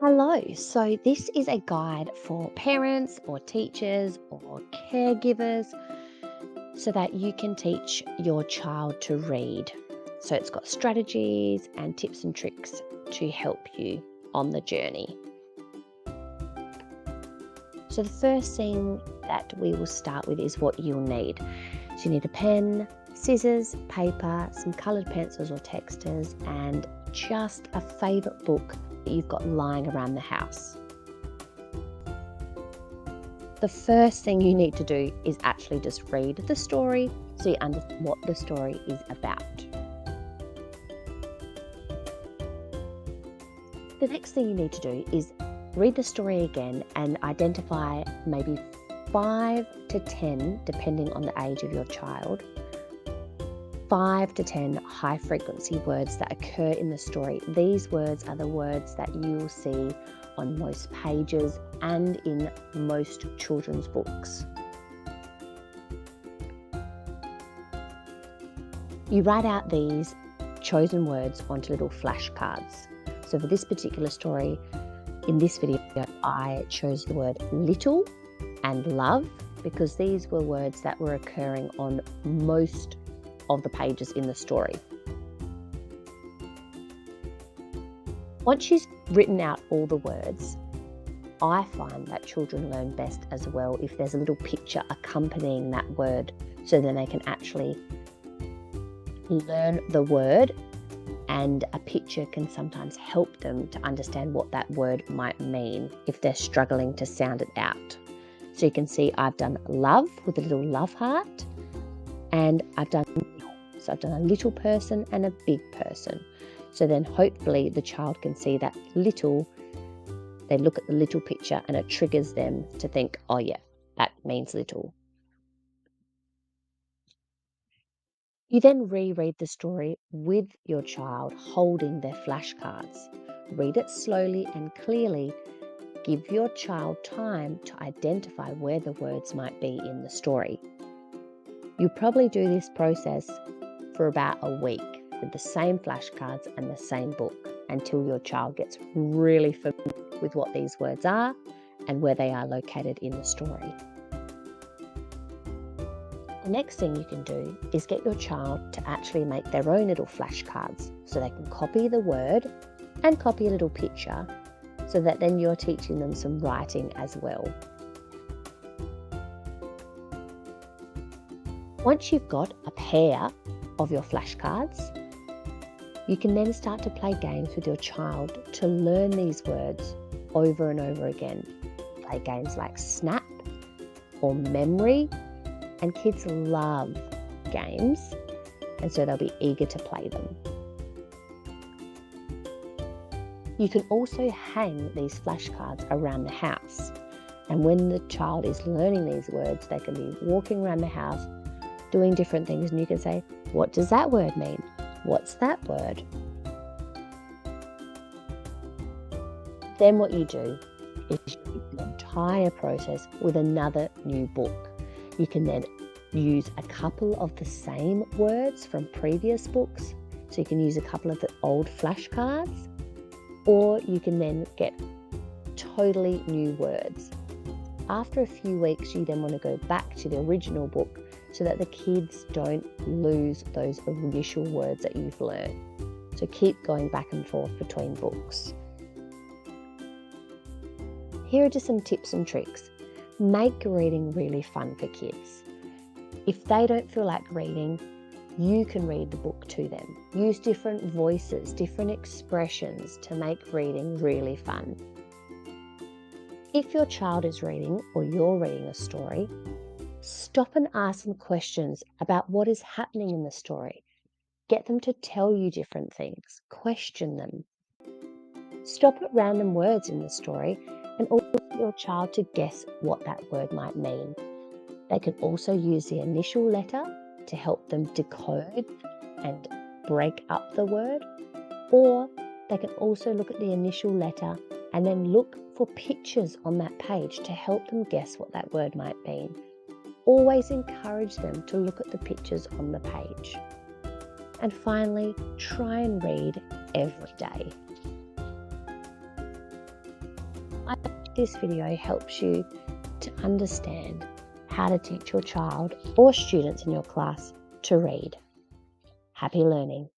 Hello. So, this is a guide for parents or teachers or caregivers so that you can teach your child to read. So, it's got strategies and tips and tricks to help you on the journey. So, the first thing that we will start with is what you'll need. So, you need a pen, scissors, paper, some coloured pencils or texters, and just a favourite book that you've got lying around the house. The first thing you need to do is actually just read the story so you understand what the story is about. The next thing you need to do is read the story again and identify maybe 5 to 10, depending on the age of your child, 5 to 10 high frequency words that occur in the story. These words are the words that you will see on most pages and in most children's books. You write out these chosen words onto little flashcards. So for this particular story, in this video, I chose the word little and love because these were words that were occurring on most of the pages in the story. Once you've written out all the words, I find that children learn best as well if there's a little picture accompanying that word, so then they can actually learn the word, and a picture can sometimes help them to understand what that word might mean if they're struggling to sound it out. So you can see I've done love with a little love heart, and I've done a little person and a big person. So then hopefully the child can see that little, they look at the little picture and it triggers them to think, oh yeah, that means little. You then reread the story with your child holding their flashcards. Read it slowly and clearly. Give your child time to identify where the words might be in the story. You probably do this process for about a week with the same flashcards and the same book until your child gets really familiar with what these words are and where they are located in the story. The next thing you can do is get your child to actually make their own little flashcards so they can copy the word and copy a little picture so that then you're teaching them some writing as well. Once you've got a pair of your flashcards, you can then start to play games with your child to learn these words over and over again. Play games like Snap or Memory, and kids love games, and so they'll be eager to play them. You can also hang these flashcards around the house, and when the child is learning these words, they can be walking around the house doing different things, and you can say, what does that word mean? What's that word? Then what you do is you repeat the entire process with another new book. You can then use a couple of the same words from previous books. So you can use a couple of the old flashcards, or you can then get totally new words. After a few weeks, you then want to go back to the original book so that the kids don't lose those initial words that you've learned. So keep going back and forth between books. Here are just some tips and tricks. Make reading really fun for kids. If they don't feel like reading, you can read the book to them. Use different voices, different expressions to make reading really fun. If your child is reading or you're reading a story, stop and ask them questions about what is happening in the story. Get them to tell you different things. Question them. Stop at random words in the story and also get your child to guess what that word might mean. They can also use the initial letter to help them decode and break up the word, or they can also look at the initial letter and then look for pictures on that page to help them guess what that word might mean. Always encourage them to look at the pictures on the page. And finally, try and read every day. I hope this video helps you to understand how to teach your child or students in your class to read. Happy learning.